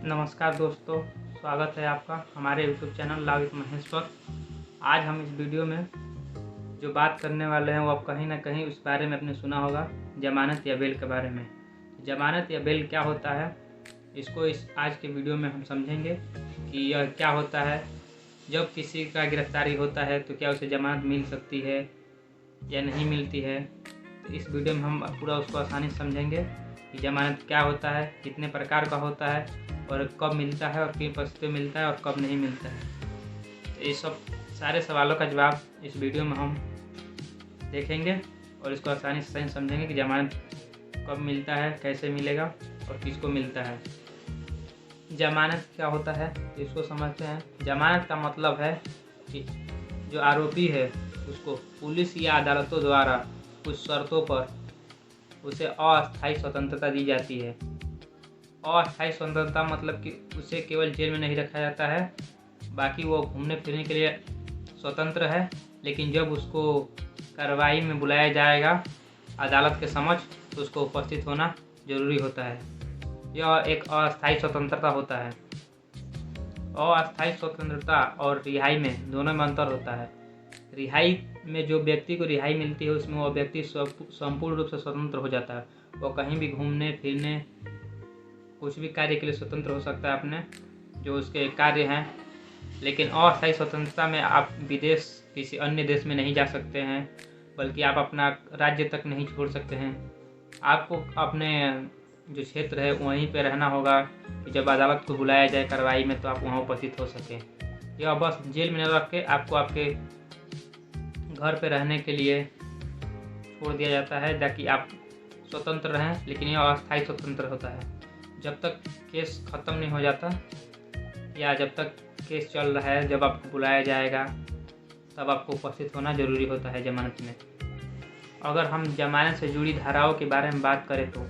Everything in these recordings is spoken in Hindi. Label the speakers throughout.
Speaker 1: नमस्कार दोस्तों, स्वागत है आपका हमारे YouTube channel law with Mahesh पर। आज हम इस वीडियो में जो बात करने वाले हैं वो आप कहीं ना कहीं उस बारे में आपने सुना होगा, जमानत या बेल के बारे में। जमानत या बेल क्या होता है, इसको आज के वीडियो में हम समझेंगे कि यह क्या होता है। जब किसी का गिरफ्तारी होता है तो क्या उसे जमानत मिल सकती है या नहीं मिलती है, तो इस वीडियो में हम पूरा उसको आसानी से समझेंगे कि जमानत क्या होता है, कितने प्रकार का होता है और कब मिलता है और किन परिस्थितियों में मिलता है और कब नहीं मिलता है। तो ये सब सारे सवालों का जवाब इस वीडियो में हम देखेंगे और इसको आसानी से समझेंगे कि जमानत कब मिलता है, कैसे मिलेगा और किसको मिलता है। जमानत क्या होता है तो इसको समझते हैं। जमानत का मतलब है कि जो आरोपी है उसको पुलिस या अदालतों द्वारा कुछ शर्तों पर उसे अस्थायी स्वतंत्रता दी जाती है। अस्थायी स्वतंत्रता मतलब कि उसे केवल जेल में नहीं रखा जाता है, बाकी वो घूमने फिरने के लिए स्वतंत्र है, लेकिन जब उसको कार्रवाई में बुलाया जाएगा अदालत के समक्ष तो उसको उपस्थित होना जरूरी होता है। यह एक अस्थायी स्वतंत्रता होता है। अस्थायी स्वतंत्रता और रिहाई में दोनों में अंतर होता है। रिहाई में जो व्यक्ति को रिहाई मिलती है उसमें वह व्यक्ति संपूर्ण रूप से स्वतंत्र हो जाता है। वो कहीं भी घूमने फिरने कुछ भी कार्य के लिए स्वतंत्र हो सकता है अपने जो उसके कार्य हैं। लेकिन अस्थायी स्वतंत्रता में आप विदेश किसी अन्य देश में नहीं जा सकते हैं, बल्कि आप अपना राज्य तक नहीं छोड़ सकते हैं। आपको अपने जो क्षेत्र है वहीं पे रहना होगा कि जब अदालत को बुलाया जाए कार्रवाई में तो आप वहाँ उपस्थित हो सकें। यह बस जेल में न रख के आपको आपके घर पे रहने के लिए छोड़ दिया जाता है ताकि आप स्वतंत्र रहें, लेकिन यह अस्थायी स्वतंत्र होता है। जब तक केस ख़त्म नहीं हो जाता या जब तक केस चल रहा है, जब आपको बुलाया जाएगा तब आपको उपस्थित होना ज़रूरी होता है जमानत में। अगर हम जमानत से जुड़ी धाराओं के बारे में बात करें तो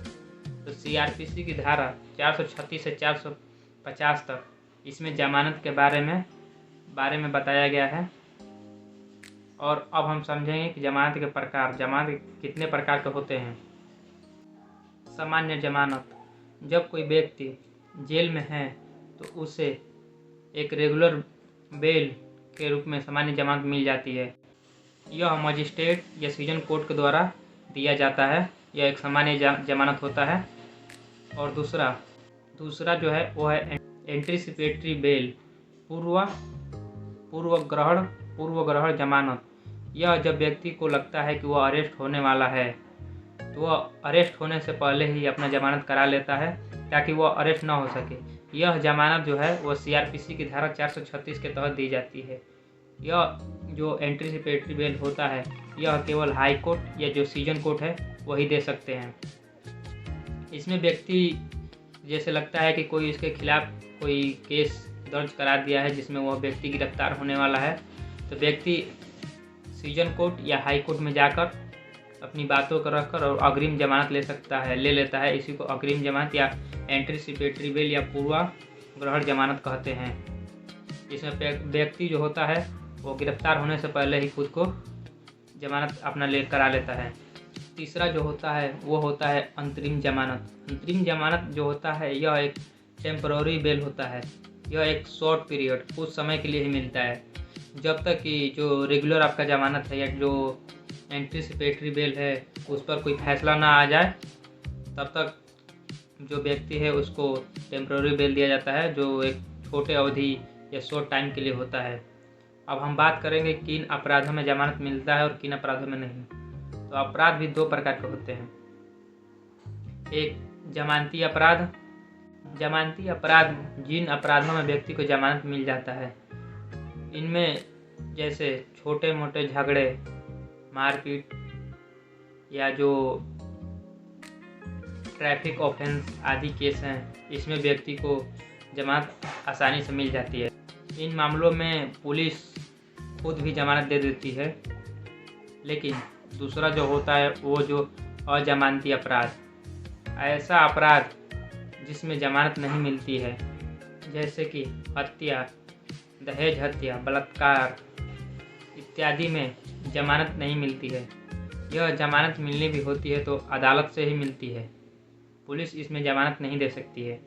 Speaker 1: CRPC की धारा 436 से 450 तक इसमें जमानत के बारे में बताया गया है। और अब हम समझेंगे कि जमानत के प्रकार, जमानत कितने प्रकार के होते हैं। सामान्य जमानत, जब कोई व्यक्ति जेल में है तो उसे एक रेगुलर बेल के रूप में सामान्य जमानत मिल जाती है। यह मजिस्ट्रेट या सीजन कोर्ट के द्वारा दिया जाता है। यह एक सामान्य जमानत होता है। और दूसरा जो है वो है एंटीसिपेटरी बेल, पूर्व ग्रहण जमानत। यह जब व्यक्ति को लगता है कि वह अरेस्ट होने वाला है तो वह अरेस्ट होने से पहले ही अपना जमानत करा लेता है ताकि वह अरेस्ट ना हो सके। यह जमानत जो है वो CRPC की धारा 436 के तहत दी जाती है। यह जो एंटीसिपेटरी बेल होता है यह केवल हाई कोर्ट या जो सीजन कोर्ट है वही दे सकते हैं। इसमें व्यक्ति जैसे लगता है कि कोई इसके खिलाफ कोई केस दर्ज करा दिया है जिसमें वह व्यक्ति गिरफ्तार होने वाला है, तो व्यक्ति सीजन कोर्ट या हाई कोर्ट में जाकर अपनी बातों को रखकर और अग्रिम जमानत ले लेता है। इसी को अग्रिम जमानत या एंटीसिपेटरी बेल या पूर्वाग्रहण जमानत कहते हैं। इसमें व्यक्ति जो होता है वो गिरफ्तार होने से पहले ही खुद को जमानत अपना करा लेता है। तीसरा जो होता है वो होता है अंतरिम जमानत। अंतरिम जमानत जो होता है यह एक टेम्पररी बेल होता है। यह एक शॉर्ट पीरियड, कुछ समय के लिए ही मिलता है। जब तक कि जो रेगुलर आपका जमानत है या जो एंटीसिपेटरी बेल है उस पर कोई फैसला ना आ जाए तब तक जो व्यक्ति है उसको टेम्पररी बेल दिया जाता है, जो एक छोटे अवधि या शॉर्ट टाइम के लिए होता है। अब हम बात करेंगे किन अपराधों में जमानत मिलता है और किन अपराधों में नहीं। तो अपराध भी दो प्रकार के होते हैं। एक जमानती अपराध। जमानती अपराध जिन अपराधों में व्यक्ति को जमानत मिल जाता है, इनमें जैसे छोटे मोटे झगड़े, मारपीट या जो ट्रैफिक ऑफेंस आदि केस हैं, इसमें व्यक्ति को जमानत आसानी से मिल जाती है। इन मामलों में पुलिस खुद भी जमानत दे देती है। लेकिन दूसरा जो होता है वो जो अजमानती अपराध, ऐसा अपराध जिसमें जमानत नहीं मिलती है, जैसे कि हत्या, दहेज हत्या, बलात्कार इत्यादि में जमानत नहीं मिलती है। यह जमानत मिलनी भी होती है तो अदालत से ही मिलती है, पुलिस इसमें जमानत नहीं दे सकती है।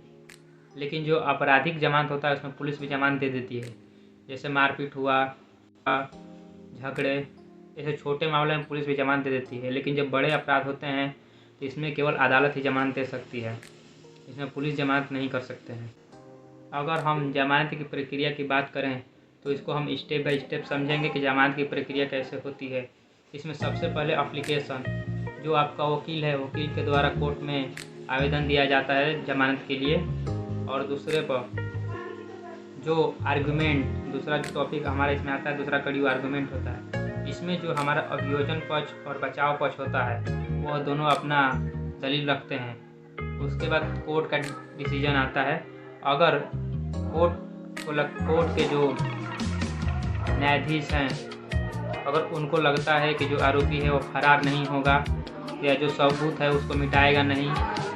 Speaker 1: लेकिन जो आपराधिक जमानत होता है उसमें पुलिस भी जमानत दे देती है। जैसे मारपीट हुआ, झगड़े, ऐसे छोटे मामले में पुलिस भी जमानत दे देती है। लेकिन जब बड़े अपराध होते हैं तो इसमें केवल अदालत ही जमानत दे सकती है, इसमें पुलिस जमानत नहीं कर सकते हैं। अगर हम जमानत की प्रक्रिया की बात करें तो इसको हम स्टेप बाय स्टेप समझेंगे कि जमानत की प्रक्रिया कैसे होती है। इसमें सबसे पहले एप्लीकेशन, जो आपका वकील है, वकील के द्वारा कोर्ट में आवेदन दिया जाता है जमानत के लिए। और दूसरे पर जो आर्गूमेंट, दूसरा जो टॉपिक हमारा इसमें आता है, दूसरा कड़ी आर्गूमेंट होता है। इसमें जो हमारा अभियोजन पक्ष और बचाव पक्ष होता है वह दोनों अपना दलील रखते हैं। उसके बाद कोर्ट का डिसीजन आता है। अगर कोर्ट के जो न्यायाधीश हैं, अगर उनको लगता है कि जो आरोपी है वो फरार नहीं होगा, या जो सबूत है उसको मिटाएगा नहीं,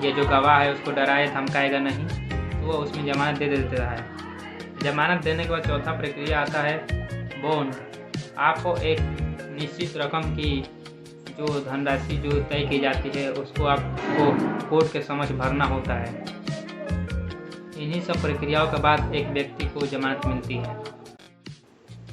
Speaker 1: या जो गवाह है उसको डराए धमकाएगा नहीं, तो वो उसमें जमानत दे देता है। जमानत देने के बाद चौथा प्रक्रिया आता है बॉन्ड। आपको एक निश्चित रकम की जो धनराशि जो तय की जाती है उसको आपको कोर्ट के समक्ष भरना होता है। इन्हीं सब प्रक्रियाओं के बाद एक व्यक्ति को जमानत मिलती है।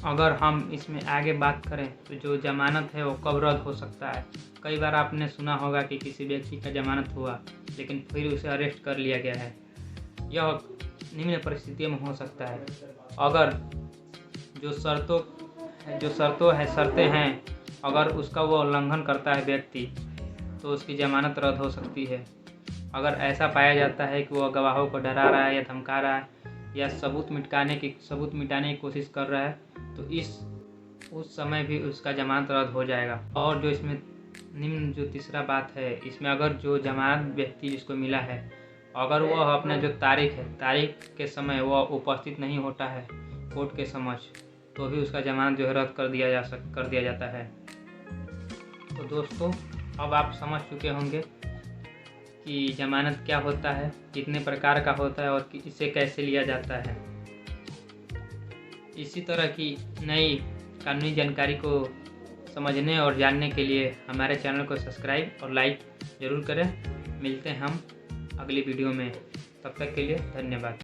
Speaker 1: अगर हम इसमें आगे बात करें तो जो जमानत है वो कब रद्द हो सकता है। कई बार आपने सुना होगा कि किसी व्यक्ति का जमानत हुआ लेकिन फिर उसे अरेस्ट कर लिया गया है। यह निम्न परिस्थितियों में हो सकता है। अगर जो शर्तें हैं, अगर उसका वो उल्लंघन करता है व्यक्ति, तो उसकी जमानत रद्द हो सकती है। अगर ऐसा पाया जाता है कि वह गवाहों को डरा रहा है या धमका रहा है या सबूत मिटाने की कोशिश कर रहा है, तो उस समय भी उसका जमानत रद्द हो जाएगा। और जो इसमें निम्न जो तीसरा बात है, इसमें अगर जो जमानत व्यक्ति जिसको मिला है, अगर वह अपना जो तारीख के समय वह उपस्थित नहीं होता है कोर्ट के समक्ष, तो भी उसका जमानत जो है रद्द कर दिया जाता है। तो दोस्तों, अब आप समझ चुके होंगे कि जमानत क्या होता है, कितने प्रकार का होता है और इसे कैसे लिया जाता है। इसी तरह की नई कानूनी जानकारी को समझने और जानने के लिए हमारे चैनल को सब्सक्राइब और लाइक ज़रूर करें। मिलते हैं हम अगली वीडियो में, तब तक के लिए धन्यवाद।